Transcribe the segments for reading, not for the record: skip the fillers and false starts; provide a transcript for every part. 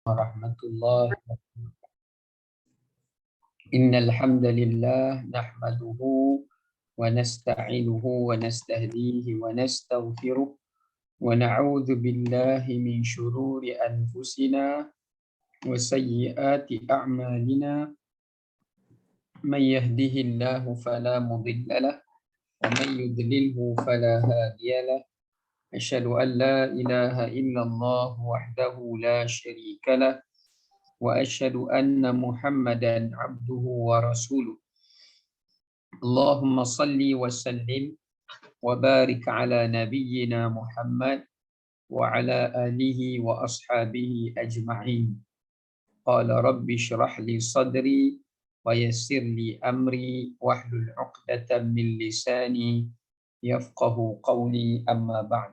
warahmatullahi wabarakatuh. Innal hamdalillah nahmaduhu wa nasta'inuhu wa nastahdihi wa nastaghfiruh wa na'udzu billahi min shururi anfusina wa sayyiati a'malina. Man yahdihillahu fala mudilla lahu wa man yudlilhu fala hadiya lahu. Asyhadu an la ilaha illallah wahdahu la syarika lahu wa asyhadu anna Muhammadan abduhu wa rasuluh. Allahumma salli wa sallim wa barik ala nabiyyina Muhammad wa ala alihi wa ashabihi ajma'in. Qala rabbi shrah li sadri wa yassir li amri wahlul 'uqdatam min lisani yafqahu qawli, amma ba'd.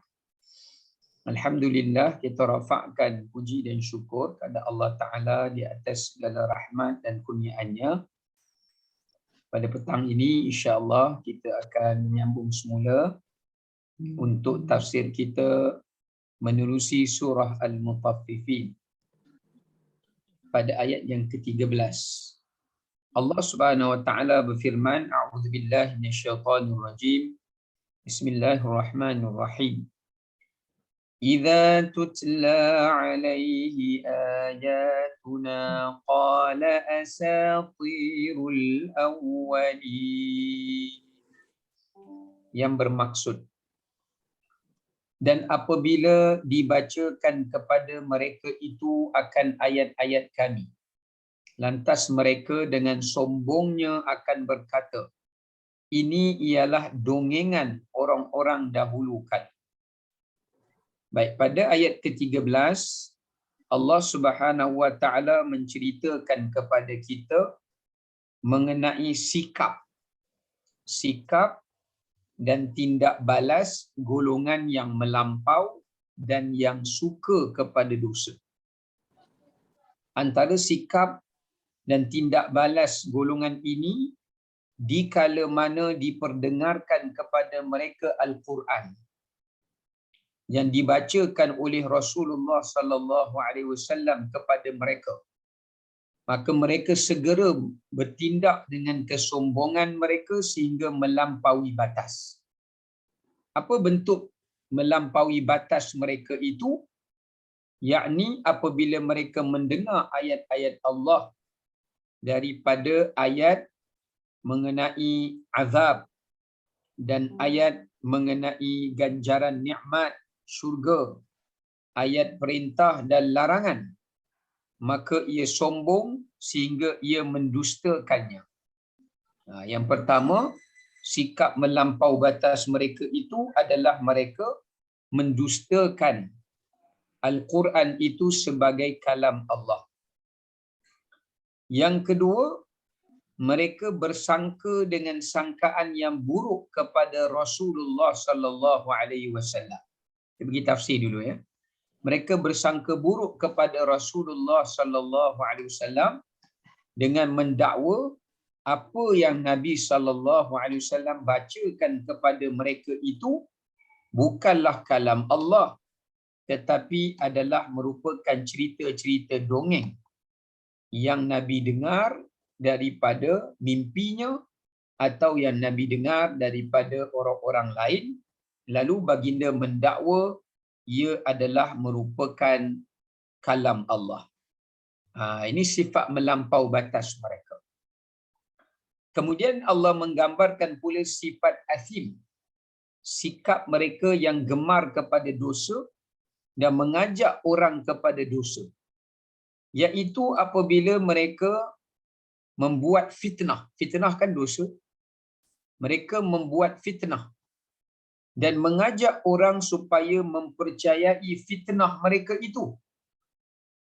Alhamdulillah, kita rafakkan puji dan syukur kepada Allah Ta'ala di atas segala rahmat dan kurniaannya. Pada petang ini insya-Allah kita akan menyambung semula untuk tafsir kita menerusi surah Al-Mutaffifin pada ayat yang ke-13. Allah Subhanahu wa taala berfirman, a'udzubillahi minasyaitonirrajim. Bismillahirrahmanirrahim. إذا تتلى عليه آياتنا قال أساطير الأولين. Yang bermaksud, dan apabila dibacakan kepada mereka itu akan ayat-ayat kami, lantas mereka dengan sombongnya akan berkata, ini ialah dongengan orang-orang dahulu kala. Baik, pada ayat ke-13 Allah Subhanahu wa taala menceritakan kepada kita mengenai sikap dan tindak balas golongan yang melampau dan yang suka kepada dosa. Antara sikap dan tindak balas golongan ini dikala mana diperdengarkan kepada mereka Al-Quran yang dibacakan oleh Rasulullah sallallahu alaihi wasallam kepada mereka, maka mereka segera bertindak dengan kesombongan mereka sehingga melampaui batas. Apa bentuk melampaui batas mereka itu? Yakni apabila mereka mendengar ayat-ayat Allah daripada ayat mengenai azab dan ayat mengenai ganjaran nikmat syurga, ayat perintah dan larangan, maka ia sombong sehingga ia mendustakannya. Yang pertama, sikap melampau batas mereka itu adalah mereka mendustakan Al-Quran itu sebagai kalam Allah. Yang kedua, mereka bersangka dengan sangkaan yang buruk kepada Rasulullah sallallahu alaihi wasallam. Kita bagi tafsir dulu ya. Mereka bersangka buruk kepada Rasulullah sallallahu alaihi wasallam dengan mendakwa apa yang Nabi sallallahu alaihi wasallam bacakan kepada mereka itu bukanlah kalam Allah, tetapi adalah merupakan cerita-cerita dongeng yang Nabi dengar daripada mimpinya atau yang Nabi dengar daripada orang-orang lain, lalu baginda mendakwa ia adalah merupakan kalam Allah. Ini sifat melampau batas mereka. Kemudian Allah menggambarkan pula sifat athim, sikap mereka yang gemar kepada dosa dan mengajak orang kepada dosa, iaitu apabila mereka membuat fitnah. Fitnah kan dosa. Mereka membuat fitnah dan mengajak orang supaya mempercayai fitnah mereka itu.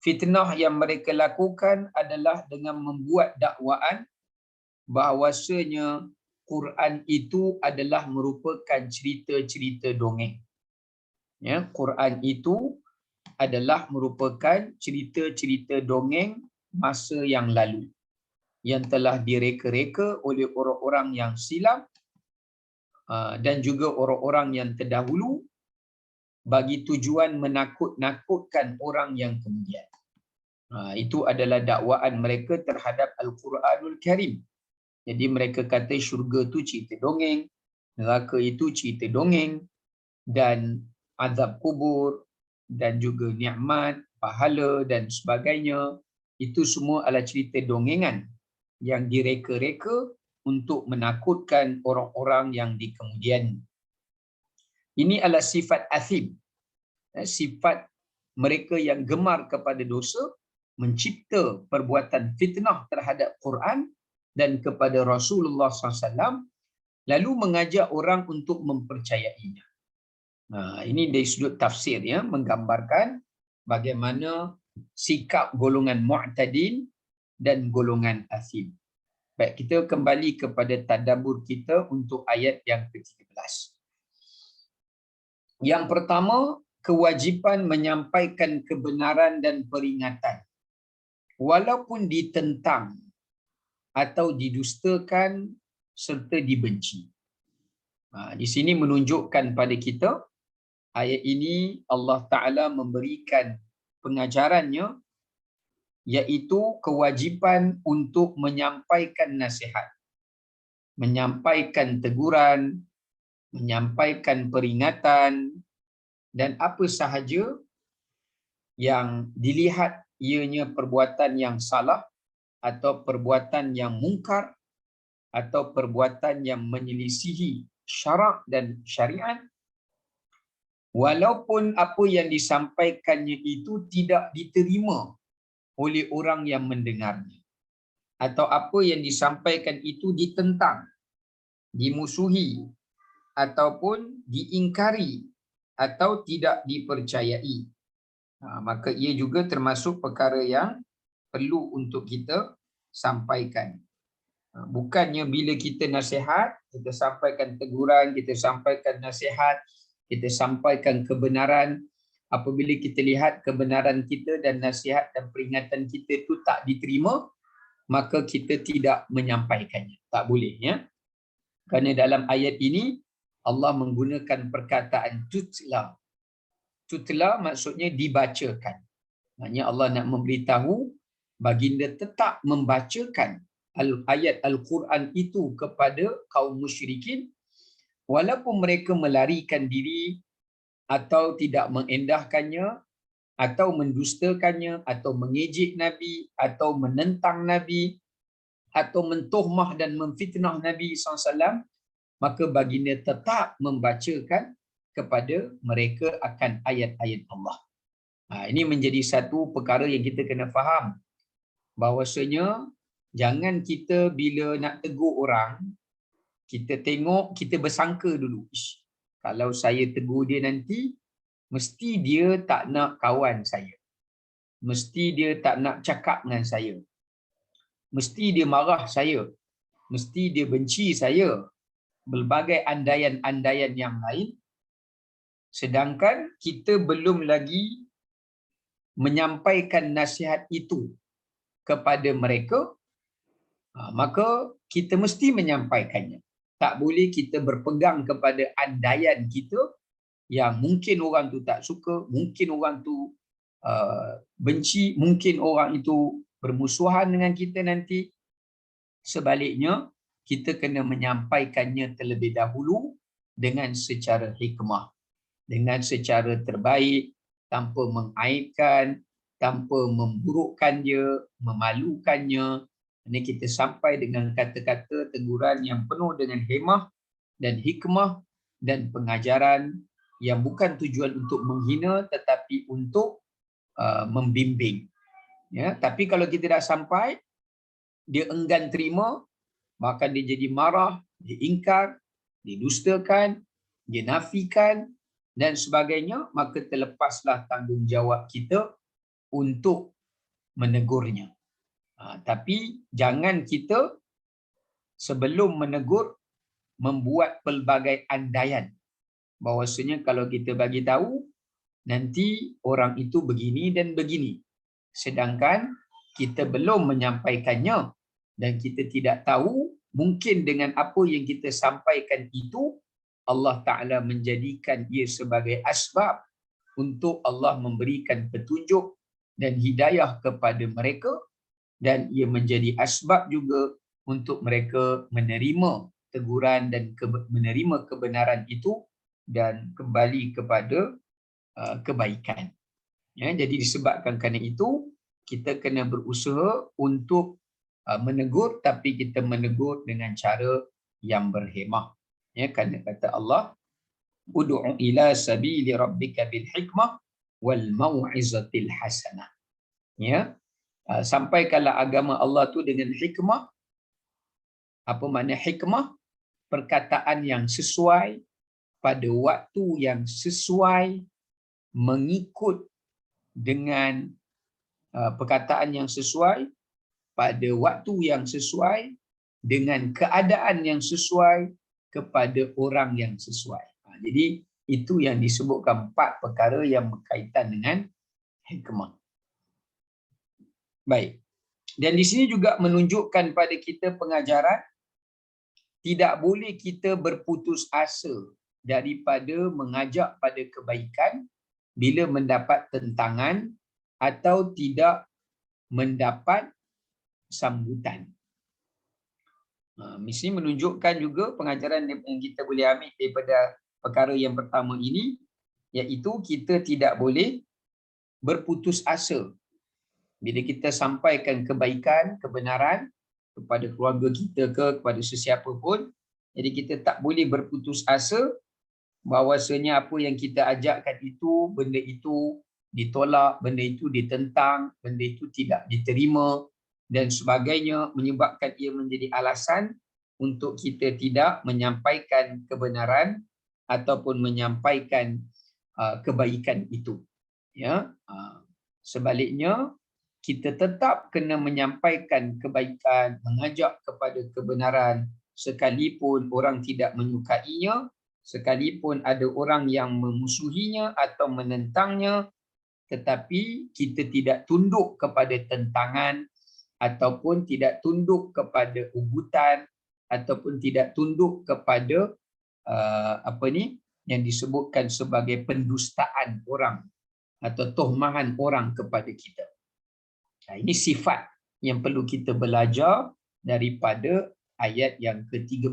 Fitnah yang mereka lakukan adalah dengan membuat dakwaan bahawasanya Quran itu adalah merupakan cerita-cerita dongeng. Ya, Quran itu adalah merupakan cerita-cerita dongeng masa yang lalu yang telah direka-reka oleh orang-orang yang silam dan juga orang-orang yang terdahulu bagi tujuan menakut-nakutkan orang yang kemudian. Itu adalah dakwaan mereka terhadap Al-Quranul Karim. Jadi mereka kata syurga itu cerita dongeng, neraka itu cerita dongeng, dan azab kubur, dan juga nikmat, pahala dan sebagainya, itu semua adalah cerita dongengan yang direka-reka untuk menakutkan orang-orang yang di kemudian. Ini adalah sifat athim, sifat mereka yang gemar kepada dosa, mencipta perbuatan fitnah terhadap Quran dan kepada Rasulullah SAW, lalu mengajak orang untuk mempercayainya. Ini dari sudut tafsir, ya, menggambarkan bagaimana sikap golongan mu'tadin dan golongan athim. Baik, kita kembali kepada tadabbur kita untuk ayat yang ke-13. Yang pertama, kewajipan menyampaikan kebenaran dan peringatan walaupun ditentang atau didustakan serta dibenci. Di sini menunjukkan pada kita, ayat ini Allah Ta'ala memberikan pengajarannya, iaitu kewajipan untuk menyampaikan nasihat, menyampaikan teguran, menyampaikan peringatan, dan apa sahaja yang dilihat ianya perbuatan yang salah atau perbuatan yang mungkar atau perbuatan yang menyelisihi syarak dan syariat, walaupun apa yang disampaikannya itu tidak diterima oleh orang yang mendengarnya, atau apa yang disampaikan itu ditentang, dimusuhi, ataupun diingkari atau tidak dipercayai, maka ia juga termasuk perkara yang perlu untuk kita sampaikan. Bukannya bila kita nasihat, kita sampaikan teguran, kita sampaikan nasihat, kita sampaikan kebenaran, apabila kita lihat kebenaran kita dan nasihat dan peringatan kita itu tak diterima, maka kita tidak menyampaikannya. Tak boleh, ya. Kerana dalam ayat ini Allah menggunakan perkataan tutla. Tutla maksudnya dibacakan. Maksudnya Allah nak memberitahu baginda tetap membacakan ayat Al-Quran itu kepada kaum musyrikin, walaupun mereka melarikan diri atau tidak mengendahkannya, atau mendustakannya, atau mengejek Nabi, atau menentang Nabi, atau mentohmah dan memfitnah Nabi SAW, maka baginda tetap membacakan kepada mereka akan ayat-ayat Allah. Ini menjadi satu perkara yang kita kena faham, bahawasanya jangan kita bila nak tegur orang, kita tengok, kita bersangka dulu, kalau saya tegur dia nanti, mesti dia tak nak kawan saya, mesti dia tak nak cakap dengan saya, mesti dia marah saya, mesti dia benci saya, berbagai andaian-andaian yang lain, sedangkan kita belum lagi menyampaikan nasihat itu kepada mereka, maka kita mesti menyampaikannya. Tak boleh kita berpegang kepada andaian kita yang mungkin orang tu tak suka, mungkin orang tu benci, mungkin orang itu bermusuhan dengan kita nanti. Sebaliknya, kita kena menyampaikannya terlebih dahulu dengan secara hikmah, dengan secara terbaik, tanpa mengaibkan, tanpa memburukkan dia, memalukannya. Ini kita sampai dengan kata-kata teguran yang penuh dengan hikmah dan hikmah dan pengajaran yang bukan tujuan untuk menghina tetapi untuk membimbing. Ya, tapi kalau kita dah sampai, dia enggan terima, maka dia jadi marah, dia ingkar, dia dustakan, dia nafikan dan sebagainya, maka terlepaslah tanggungjawab kita untuk menegurnya. Tapi jangan kita sebelum menegur membuat pelbagai andaian bahawasanya kalau kita bagi tahu nanti orang itu begini dan begini, sedangkan kita belum menyampaikannya dan kita tidak tahu, mungkin dengan apa yang kita sampaikan itu Allah Ta'ala menjadikan ia sebagai asbab untuk Allah memberikan petunjuk dan hidayah kepada mereka, dan ia menjadi asbab juga untuk mereka menerima teguran dan menerima kebenaran itu dan kembali kepada kebaikan. Ya, jadi disebabkan kerana itu kita kena berusaha untuk menegur, tapi kita menegur dengan cara yang berhemah. Ya, kerana kata Allah, ud'u ila sabili rabbika bil hikmah wal mau'izatil hasanah. Ya, sampaikanlah agama Allah tu dengan hikmah. Apa makna hikmah? Perkataan yang sesuai pada waktu yang sesuai, mengikut dengan perkataan yang sesuai pada waktu yang sesuai, dengan keadaan yang sesuai, kepada orang yang sesuai. Jadi itu yang disebutkan 4 perkara yang berkaitan dengan hikmah. Baik. Dan di sini juga menunjukkan pada kita pengajaran tidak boleh kita berputus asa daripada mengajak pada kebaikan bila mendapat tentangan atau tidak mendapat sambutan. Mesti menunjukkan juga pengajaran yang kita boleh ambil daripada perkara yang pertama ini, iaitu kita tidak boleh berputus asa bila kita sampaikan kebaikan, kebenaran kepada keluarga kita ke kepada sesiapa pun. Jadi kita tak boleh berputus asa bahawasanya apa yang kita ajakkan itu, benda itu ditolak, benda itu ditentang, benda itu tidak diterima dan sebagainya, menyebabkan ia menjadi alasan untuk kita tidak menyampaikan kebenaran ataupun menyampaikan kebaikan itu. Ya, sebaliknya kita tetap kena menyampaikan kebaikan, mengajak kepada kebenaran sekalipun orang tidak menyukainya, sekalipun ada orang yang memusuhinya atau menentangnya, tetapi kita tidak tunduk kepada tentangan ataupun tidak tunduk kepada ugutan ataupun tidak tunduk kepada yang disebutkan sebagai pendustaan orang atau tohmahan orang kepada kita. Ini sifat yang perlu kita belajar daripada ayat yang ke-13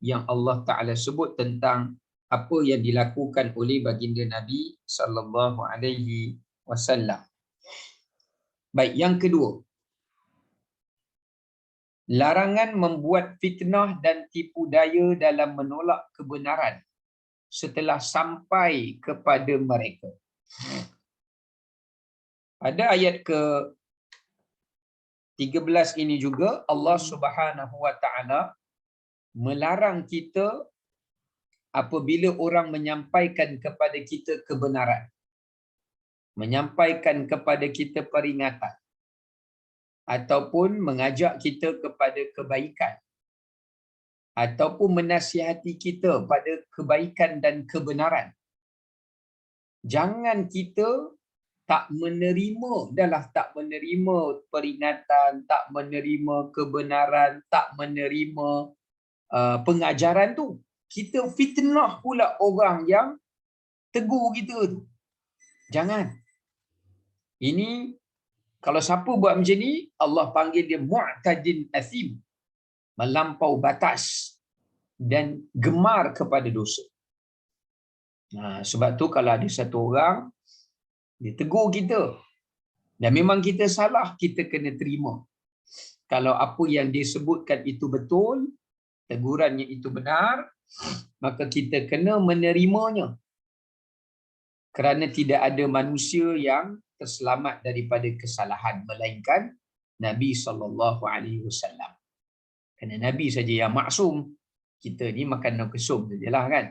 yang Allah Ta'ala sebut tentang apa yang dilakukan oleh baginda Nabi sallallahu alaihi wasallam. Baik, yang kedua, larangan membuat fitnah dan tipu daya dalam menolak kebenaran setelah sampai kepada mereka. Pada ayat ke-13 ini juga Allah Subhanahu wa taala melarang kita apabila orang menyampaikan kepada kita kebenaran, menyampaikan kepada kita peringatan ataupun mengajak kita kepada kebaikan ataupun menasihati kita pada kebaikan dan kebenaran. Jangan kita tak menerima, tak menerima peringatan, tak menerima kebenaran, tak menerima pengajaran tu. Kita fitnah pula orang yang tegur kita tu. Jangan. Ini kalau siapa buat macam ni, Allah panggil dia mu'tadin athim, melampau batas dan gemar kepada dosa. Sebab tu kalau ada satu orang dia tegur kita dan memang kita salah, kita kena terima. Kalau apa yang dia sebutkan itu betul, tegurannya itu benar, maka kita kena menerimanya. Kerana tidak ada manusia yang terselamat daripada kesalahan melainkan Nabi SAW. Kerana Nabi saja yang maksum. Kita ni makan nau kesum sajalah kan.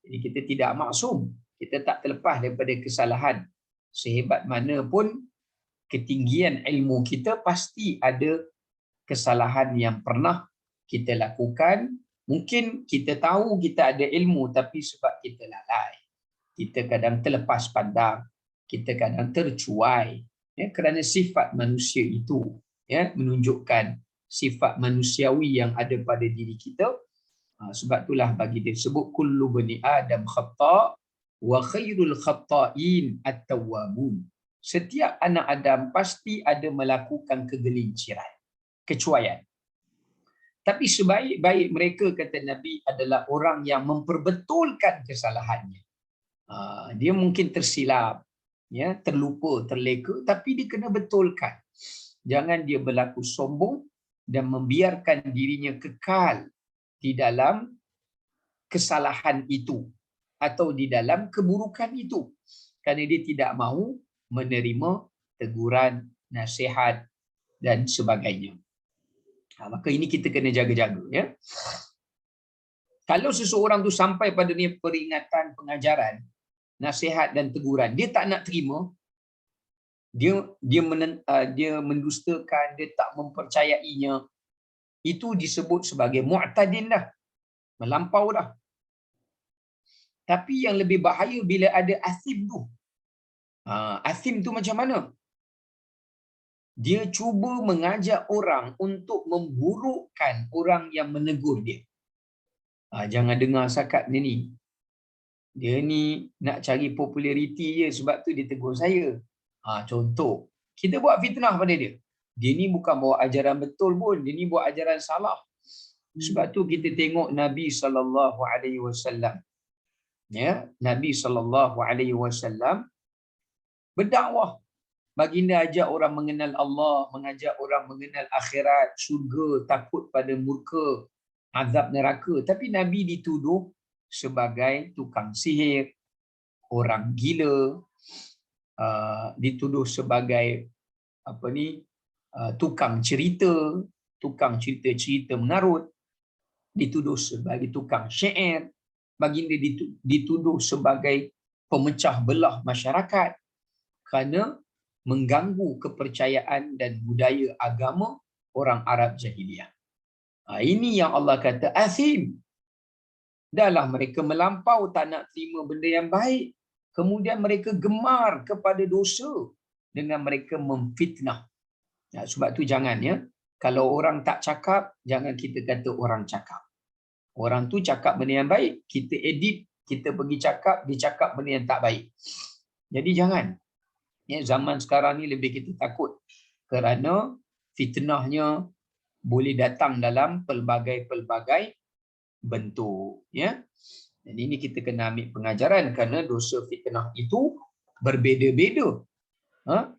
Jadi kita tidak maksum. Kita tak terlepas daripada kesalahan. Sehebat mana pun ketinggian ilmu kita, pasti ada kesalahan yang pernah kita lakukan. Mungkin kita tahu kita ada ilmu, tapi sebab kita lalai, kita kadang terlepas pandang, kita kadang tercuai, ya, kerana sifat manusia itu, ya, menunjukkan sifat manusiawi yang ada pada diri kita. Sebab itulah bagi dia sebut kullu bani adam khata' wa khairul khata'in at-tawwabun. setiap anak Adam pasti ada melakukan kegelinciran, kecuaian. Tapi sebaik-baik mereka, kata Nabi, adalah orang yang memperbetulkan kesalahannya. Dia mungkin tersilap, ya, terlupa, terleka, tapi dia kena betulkan. Jangan dia berlaku sombong dan membiarkan dirinya kekal di dalam kesalahan itu atau di dalam keburukan itu, kerana dia tidak mahu menerima teguran, nasihat dan sebagainya. Maka ini kita kena jaga-jaga, ya. Kalau seseorang tu sampai pada ni peringatan, pengajaran, nasihat dan teguran, dia tak nak terima, dia mendustakan, dia tak mempercayainya, itu disebut sebagai mu'tadin dah, melampau dah. Tapi yang lebih bahaya bila ada asim tu. Asim tu macam mana? Dia cuba mengajak orang untuk memburukkan orang yang menegur dia. Jangan dengar sakat dia ni. Dia ni nak cari populariti je, sebab tu dia tegur saya. Contoh, kita buat fitnah pada dia. Dia ni bukan bawa ajaran betul pun, dia ni buat ajaran salah. Sebab tu kita tengok Nabi SAW, ya, Nabi SAW berdakwah. Baginda ajak orang mengenal Allah, mengajak orang mengenal akhirat, syurga, takut pada murka, azab neraka. Tapi Nabi dituduh sebagai tukang sihir, orang gila, dituduh sebagai tukang cerita mengarut, dituduh sebagai tukang syair, baginda dituduh sebagai pemecah belah masyarakat kerana mengganggu kepercayaan dan budaya agama orang Arab jahiliah. Ini yang Allah kata asim. Dahlah mereka melampau, tak nak terima benda yang baik. Kemudian mereka gemar kepada dosa dengan mereka memfitnah. Sebab tu jangan, ya. Kalau orang tak cakap, jangan kita kata orang cakap. Orang tu cakap benda yang baik, kita edit, kita pergi cakap, dia cakap benda yang tak baik. Jadi jangan. Ya, zaman sekarang ni lebih kita takut kerana fitnahnya boleh datang dalam pelbagai bentuk, ya. Jadi ini kita kena ambil pengajaran kerana dosa fitnah itu berbeza-beza.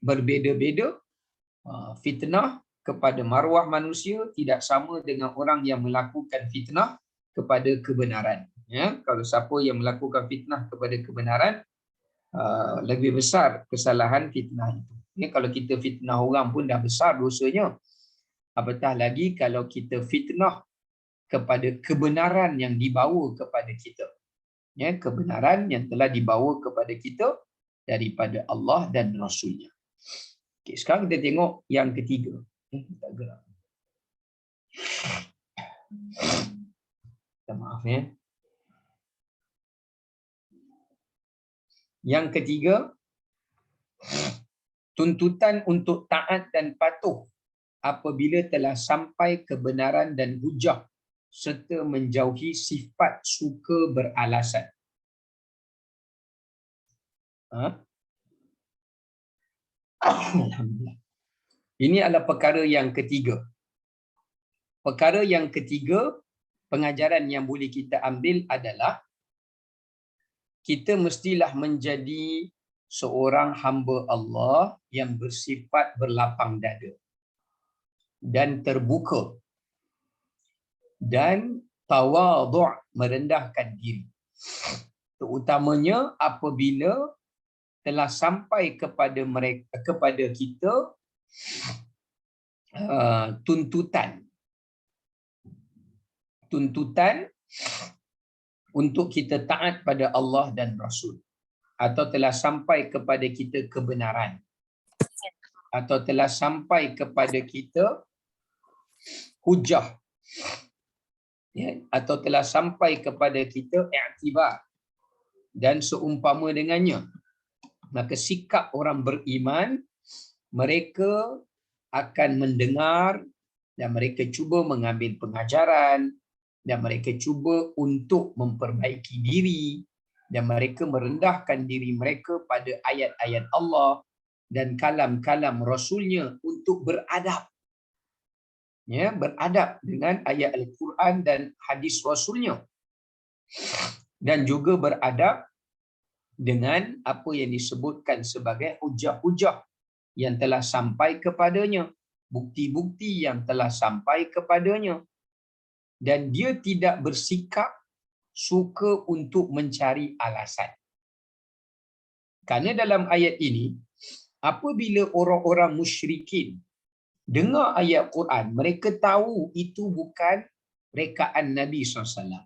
Berbeza-beza. Fitnah kepada maruah manusia tidak sama dengan orang yang melakukan fitnah kepada kebenaran. Ya, kalau siapa yang melakukan fitnah kepada kebenaran, lebih besar kesalahan fitnah itu. Ya, kalau kita fitnah orang pun dah besar dosanya, apatah lagi kalau kita fitnah kepada kebenaran yang dibawa kepada kita. Ya, kebenaran yang telah dibawa kepada kita daripada Allah dan Rasulnya. Okay, sekarang kita tengok yang ketiga. Tak gerak. Maaf, ya. Yang ketiga, tuntutan untuk taat dan patuh apabila telah sampai kebenaran dan hujah serta menjauhi sifat suka beralasan. Alhamdulillah. Ini adalah perkara yang ketiga. Perkara yang ketiga, pengajaran yang boleh kita ambil adalah kita mestilah menjadi seorang hamba Allah yang bersifat berlapang dada dan terbuka dan tawadhu', merendahkan diri. Terutamanya apabila telah sampai kepada mereka, kepada kita tuntutan untuk kita taat pada Allah dan Rasul, atau telah sampai kepada kita kebenaran, atau telah sampai kepada kita hujah, ya, atau telah sampai kepada kita i'tibar dan seumpama dengannya. Maka sikap orang beriman, mereka akan mendengar dan mereka cuba mengambil pengajaran dan mereka cuba untuk memperbaiki diri dan mereka merendahkan diri mereka pada ayat-ayat Allah dan kalam-kalam Rasulnya untuk beradab. Ya, beradab dengan ayat Al-Quran dan hadis Rasulnya. Dan juga beradab dengan apa yang disebutkan sebagai hujah-hujah yang telah sampai kepadanya, bukti-bukti yang telah sampai kepadanya. Dan dia tidak bersikap suka untuk mencari alasan. Kerana dalam ayat ini, apabila orang-orang musyrikin dengar ayat Quran, mereka tahu itu bukan rekaan Nabi SAW.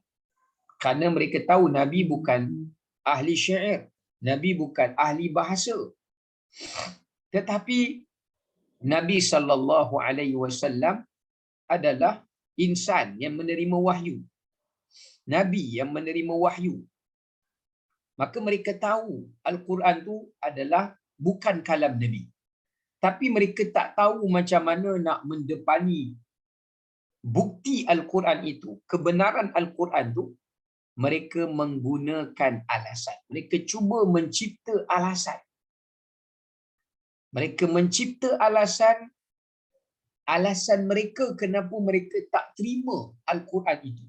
Kerana mereka tahu Nabi bukan ahli syair, Nabi bukan ahli bahasa. Tetapi Nabi SAW adalah insan yang menerima wahyu. Nabi yang menerima wahyu. Maka mereka tahu Al-Quran tu adalah bukan kalam Nabi. Tapi mereka tak tahu macam mana nak mendepani bukti Al-Quran itu, kebenaran Al-Quran tu. Mereka menggunakan alasan. Mereka cuba mencipta alasan. Mereka mencipta alasan mereka kenapa mereka tak terima Al-Quran itu.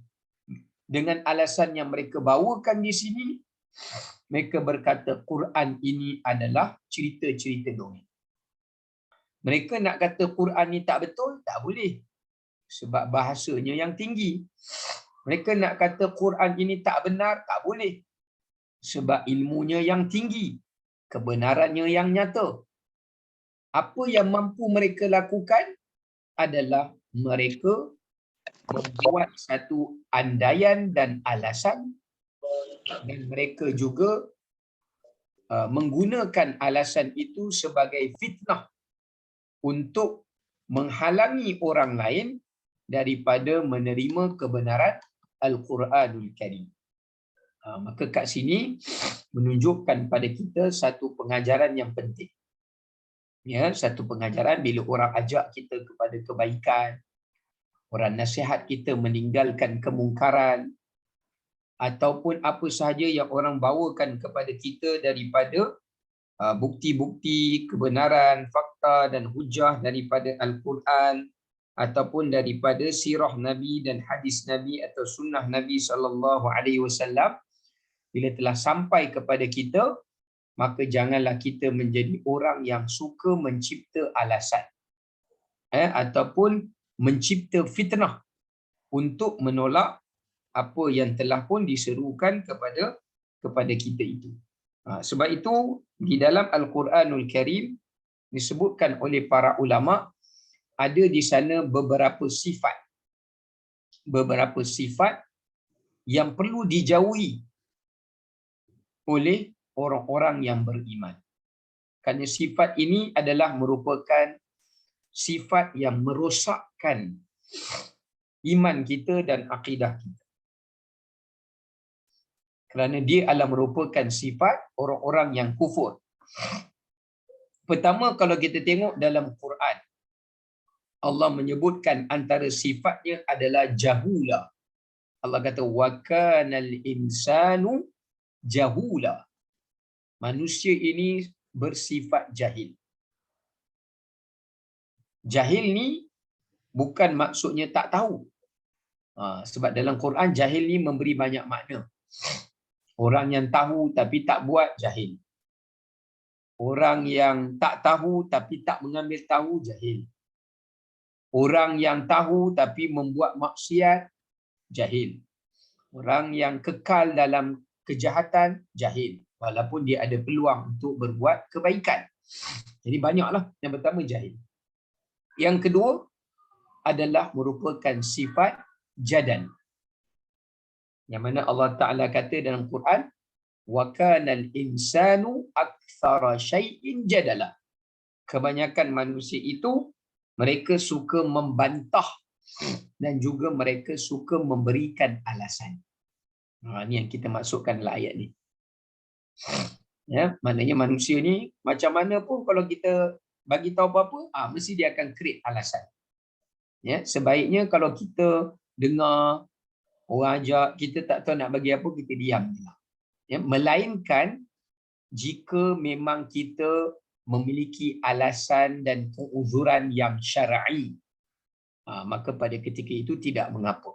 Dengan alasan yang mereka bawakan di sini, mereka berkata Quran ini adalah cerita-cerita dongeng. Mereka nak kata Quran ni tak betul, tak boleh. Sebab bahasanya yang tinggi. Mereka nak kata Quran ini tak benar, tak boleh. Sebab ilmunya yang tinggi. Kebenarannya yang nyata. Apa yang mampu mereka lakukan adalah mereka membuat satu andaian dan alasan, dan mereka juga menggunakan alasan itu sebagai fitnah untuk menghalangi orang lain daripada menerima kebenaran Al-Quranul Karim. Maka kat sini menunjukkan pada kita satu pengajaran yang penting. Ya, satu pengajaran bila orang ajak kita kepada kebaikan, orang nasihat kita meninggalkan kemungkaran, ataupun apa sahaja yang orang bawakan kepada kita daripada bukti-bukti kebenaran, fakta dan hujah daripada Al-Quran ataupun daripada sirah Nabi dan hadis Nabi atau sunnah Nabi SAW, bila telah sampai kepada kita, maka janganlah kita menjadi orang yang suka mencipta alasan ataupun mencipta fitnah untuk menolak apa yang telah pun diserukan kepada kita itu. Sebab itu di dalam Al-Quranul Karim disebutkan oleh para ulama, ada di sana beberapa sifat yang perlu dijauhi oleh orang-orang yang beriman. Kerana sifat ini adalah merupakan sifat yang merosakkan iman kita dan akidah kita. Kerana dia adalah merupakan sifat orang-orang yang kufur. Pertama, kalau kita tengok dalam Quran, Allah menyebutkan antara sifatnya adalah jahula. Allah kata wa kanal insanu jahula. Manusia ini bersifat jahil. Jahil ni bukan maksudnya tak tahu. Sebab dalam Quran jahil ni memberi banyak makna. Orang yang tahu tapi tak buat, jahil. Orang yang tak tahu tapi tak mengambil tahu, jahil. Orang yang tahu tapi membuat maksiat, jahil. Orang yang kekal dalam kejahatan, jahil. Walaupun dia ada peluang untuk berbuat kebaikan. Jadi banyaklah. Yang pertama, jahil. Yang kedua adalah merupakan sifat jadal. Yang mana Allah Ta'ala kata dalam Quran, wa kanal insanu aktsara syai'in jadala. Kebanyakan manusia itu mereka suka membantah dan juga mereka suka memberikan alasan. Ini yang kita masukkan dalam ayat ni. Ya, maknanya manusia ni macam mana pun kalau kita bagi tahu apa-apa, mesti dia akan create alasan. Ya, sebaiknya kalau kita dengar orang ajak, kita tak tahu nak bagi apa, kita diam. Ya, melainkan jika memang kita memiliki alasan dan keuzuran yang syar'i, maka pada ketika itu tidak mengapa.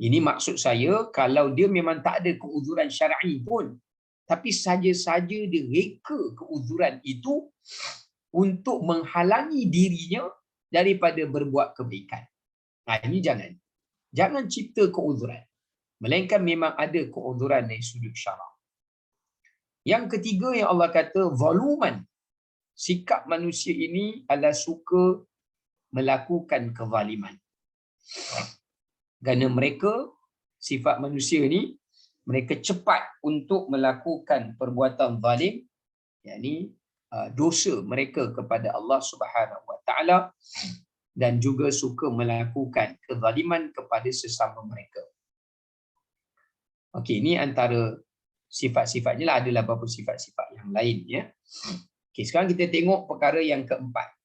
Ini maksud saya, kalau dia memang tak ada keuzuran syar'i pun, tapi saja-saja dia reka keuzuran itu untuk menghalangi dirinya daripada berbuat kebaikan. Ini jangan cipta keuzuran, melainkan memang ada keuzuran dari sudut syarak. Yang ketiga yang Allah kata zaluman, sikap manusia ini adalah suka melakukan kezaliman. Kerana mereka, sifat manusia ni, mereka cepat untuk melakukan perbuatan zalim, yakni dosa mereka kepada Allah Subhanahu Wa Taala, dan juga suka melakukan kezaliman kepada sesama mereka. Okey, ini antara sifat-sifatnya lah, adalah beberapa sifat-sifat yang lain ya. Okey, sekarang kita tengok perkara yang keempat.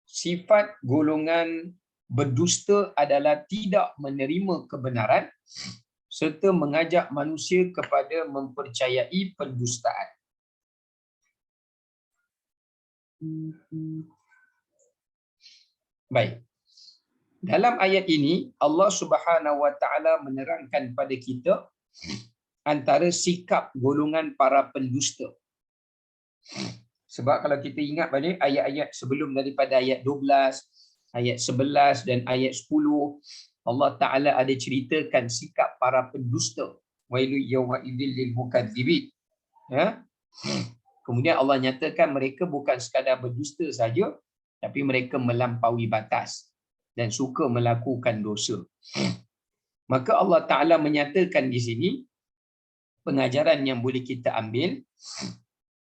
Sifat golongan berdusta adalah tidak menerima kebenaran serta mengajak manusia kepada mempercayai pendustaan. Baik. Dalam ayat ini Allah Subhanahu Wa Taala menerangkan pada kita antara sikap golongan para pendusta. Sebab kalau kita ingat balik ayat-ayat sebelum daripada ayat 12, ayat 11 dan ayat 10, Allah Ta'ala ada ceritakan sikap para pendusta. Wailu yawma idzil lil mukadzibin. Ya. Kemudian Allah nyatakan mereka bukan sekadar berdusta saja, tapi mereka melampaui batas dan suka melakukan dosa. Maka Allah Ta'ala menyatakan di sini pengajaran yang boleh kita ambil,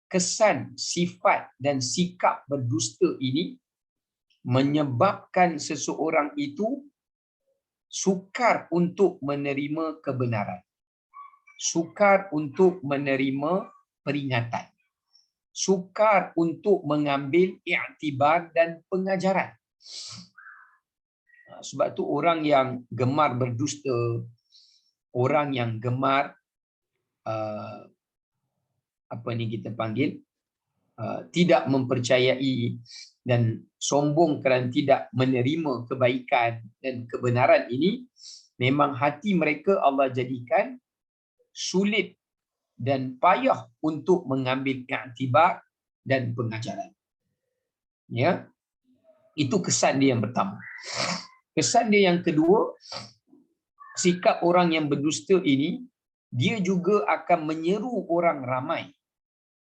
kesan, sifat dan sikap berdusta ini menyebabkan seseorang itu sukar untuk menerima kebenaran, sukar untuk menerima peringatan, sukar untuk mengambil iktibar dan pengajaran. Sebab tu orang yang gemar berdusta, orang yang gemar tidak mempercayai dan sombong kerana tidak menerima kebaikan dan kebenaran ini, memang hati mereka Allah jadikan sulit dan payah untuk mengambil iktibar dan pengajaran. Ya, itu kesan dia yang pertama. Kesan dia yang kedua, sikap orang yang berdusta ini, dia juga akan menyeru orang ramai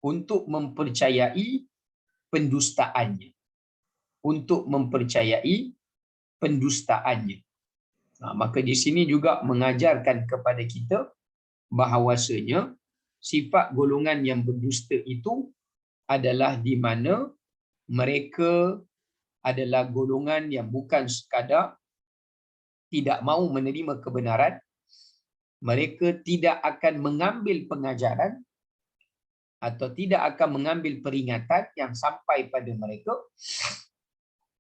untuk mempercayai pendustaannya. Untuk mempercayai pendustaannya. Maka di sini juga mengajarkan kepada kita bahawasanya sifat golongan yang berdusta itu adalah di mana mereka adalah golongan yang bukan sekadar tidak mahu menerima kebenaran, mereka tidak akan mengambil pengajaran atau tidak akan mengambil peringatan yang sampai pada mereka.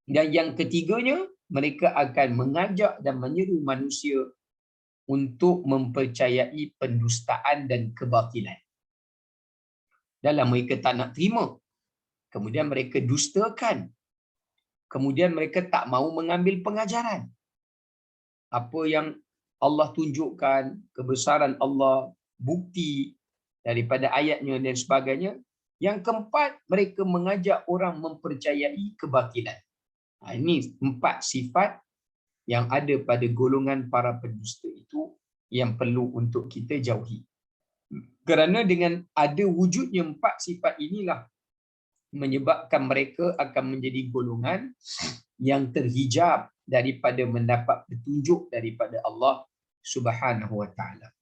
Dan yang ketiganya, mereka akan mengajak dan menyeru manusia untuk mempercayai pendustaan dan kebatilan. Dalam mereka tak nak terima, kemudian mereka dustakan, kemudian mereka tak mahu mengambil pengajaran. Apa yang Allah tunjukkan, kebesaran Allah, bukti daripada ayatnya dan sebagainya. Yang keempat, mereka mengajak orang mempercayai kebatilan. Ini 4 sifat yang ada pada golongan para pendusta itu yang perlu untuk kita jauhi. Kerana dengan ada wujudnya 4 sifat inilah menyebabkan mereka akan menjadi golongan yang terhijab daripada mendapat petunjuk daripada Allah Subhanahu Wa Taala.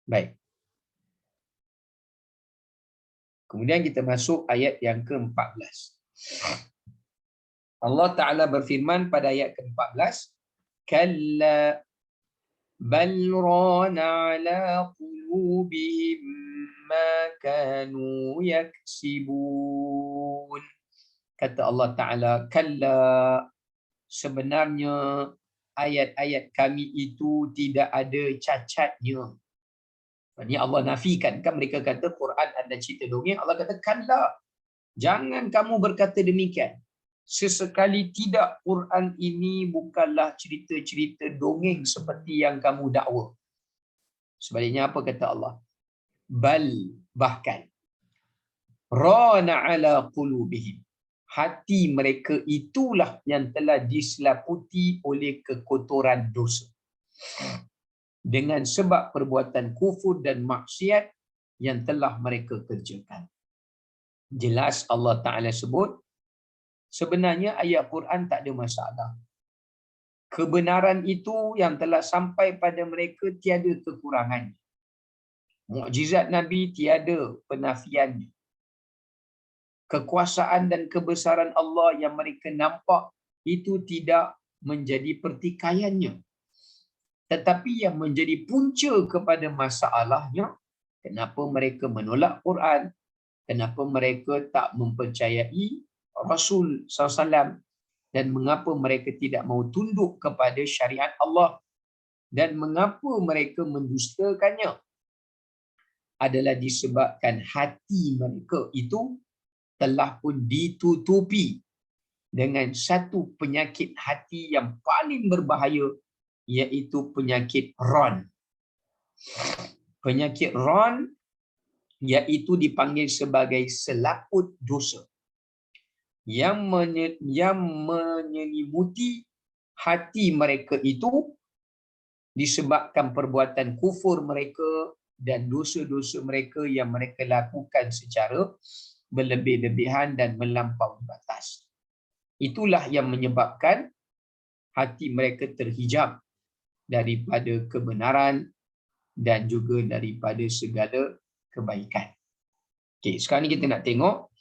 Baik. Kemudian kita masuk ayat yang ke-14. Allah Ta'ala berfirman pada ayat ke-14, Kalla bal rana ala qulubihim ma kanu yaksibun. Kata Allah Ta'ala, Kalla, sebenarnya ayat-ayat kami itu tidak ada cacatnya. Ini Allah nafikan. Kan mereka kata Quran ada cerita dongeng, Allah kata kalla. Jangan kamu berkata demikian. Sesekali tidak, Quran ini bukanlah cerita-cerita dongeng seperti yang kamu dakwa. Sebaliknya apa kata Allah? Bal, bahkan rana ala qulubihim, hati mereka itulah yang telah diselaputi oleh kekotoran dosa dengan sebab perbuatan kufur dan maksiat yang telah mereka kerjakan. Jelas Allah Ta'ala sebut, sebenarnya ayat Quran tak ada masalah. Kebenaran itu yang telah sampai pada mereka tiada kekurangan. Mukjizat Nabi tiada penafiannya. Kekuasaan dan kebesaran Allah yang mereka nampak itu tidak menjadi pertikaiannya. Tetapi yang menjadi punca kepada masalahnya, kenapa mereka menolak Quran, kenapa mereka tak mempercayai Rasul SAW, dan mengapa mereka tidak mau tunduk kepada syariat Allah, dan mengapa mereka mendustakannya, adalah disebabkan hati mereka itu telah pun ditutupi dengan satu penyakit hati yang paling berbahaya, iaitu penyakit ron. Penyakit ron iaitu dipanggil sebagai selaput dosa yang menyelimuti hati mereka itu disebabkan perbuatan kufur mereka dan dosa-dosa mereka yang mereka lakukan secara berlebih-lebihan dan melampaui batas. Itulah yang menyebabkan hati mereka terhijab daripada kebenaran dan juga daripada segala kebaikan. Okey, sekarang ni kita nak tengok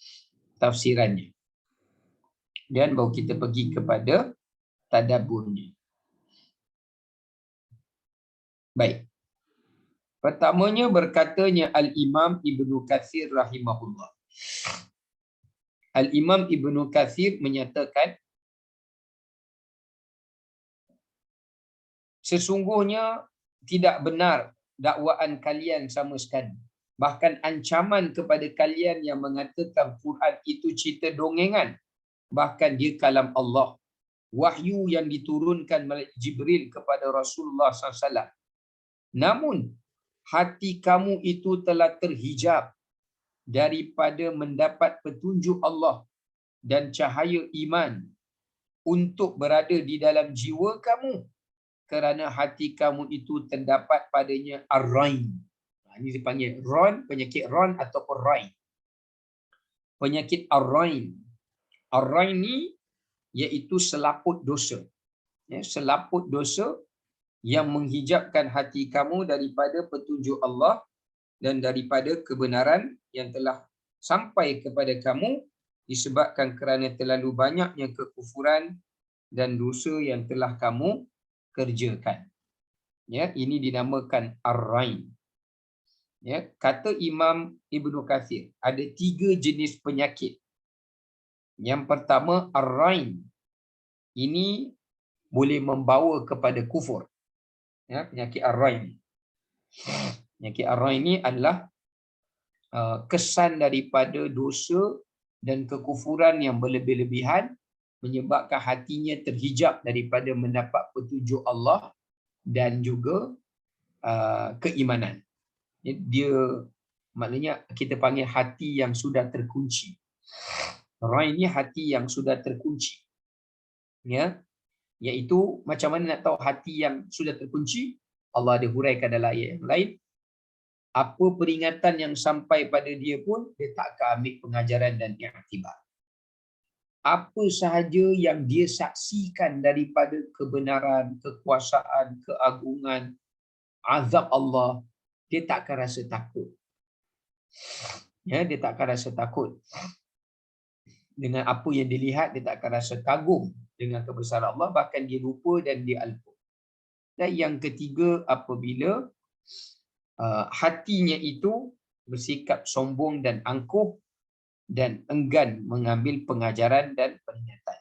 tafsirannya. Dan baru kita pergi kepada tadabburnya. Baik. Pertamanya berkatanya Al-Imam Ibnu Katsir rahimahullah. Al-Imam Ibnu Katsir menyatakan, sesungguhnya tidak benar dakwaan kalian sama sekali. Bahkan ancaman kepada kalian yang mengatakan Quran itu cerita dongengan, bahkan dia kalam Allah, wahyu yang diturunkan oleh Jibril kepada Rasulullah SAW. Namun hati kamu itu telah terhijab daripada mendapat petunjuk Allah dan cahaya iman untuk berada di dalam jiwa kamu, kerana hati kamu itu terdapat padanya ar-rain. Ini dipanggil ron, penyakit ron ataupun rain. Penyakit ar-rain. Ar-rain ni iaitu selaput dosa. Ya, selaput dosa yang menghijabkan hati kamu daripada petunjuk Allah dan daripada kebenaran yang telah sampai kepada kamu, disebabkan kerana terlalu banyaknya kekufuran dan dosa yang telah kamu kerjakan. Ya, ini dinamakan ar-rain. Ya, kata Imam Ibnu Katsir, ada 3 jenis penyakit. Yang pertama, ar-rain. Ini boleh membawa kepada kufur. Ya, penyakit ar-rain. Penyakit ar-rain ini adalah kesan daripada dosa dan kekufuran yang berlebih-lebihan, menyebabkan hatinya terhijab daripada mendapat petunjuk Allah dan juga keimanan. Dia maknanya kita panggil hati yang sudah terkunci. Rain ni hati yang sudah terkunci. Ya, iaitu macam mana nak tahu hati yang sudah terkunci? Allah ada huraikan dalam ayat yang lain. Apa peringatan yang sampai pada dia pun dia tak akan ambil pengajaran dan iktibar. Apa sahaja yang dia saksikan daripada kebenaran, kekuasaan, keagungan, azab Allah, dia tak akan rasa takut. Ya, dia tak akan rasa takut dengan apa yang dilihat, dia tak akan rasa kagum dengan kebesaran Allah, bahkan dia lupa dan dia alpa. Dan yang ketiga, apabila hatinya itu bersikap sombong dan angkuh dan enggan mengambil pengajaran dan peringatan.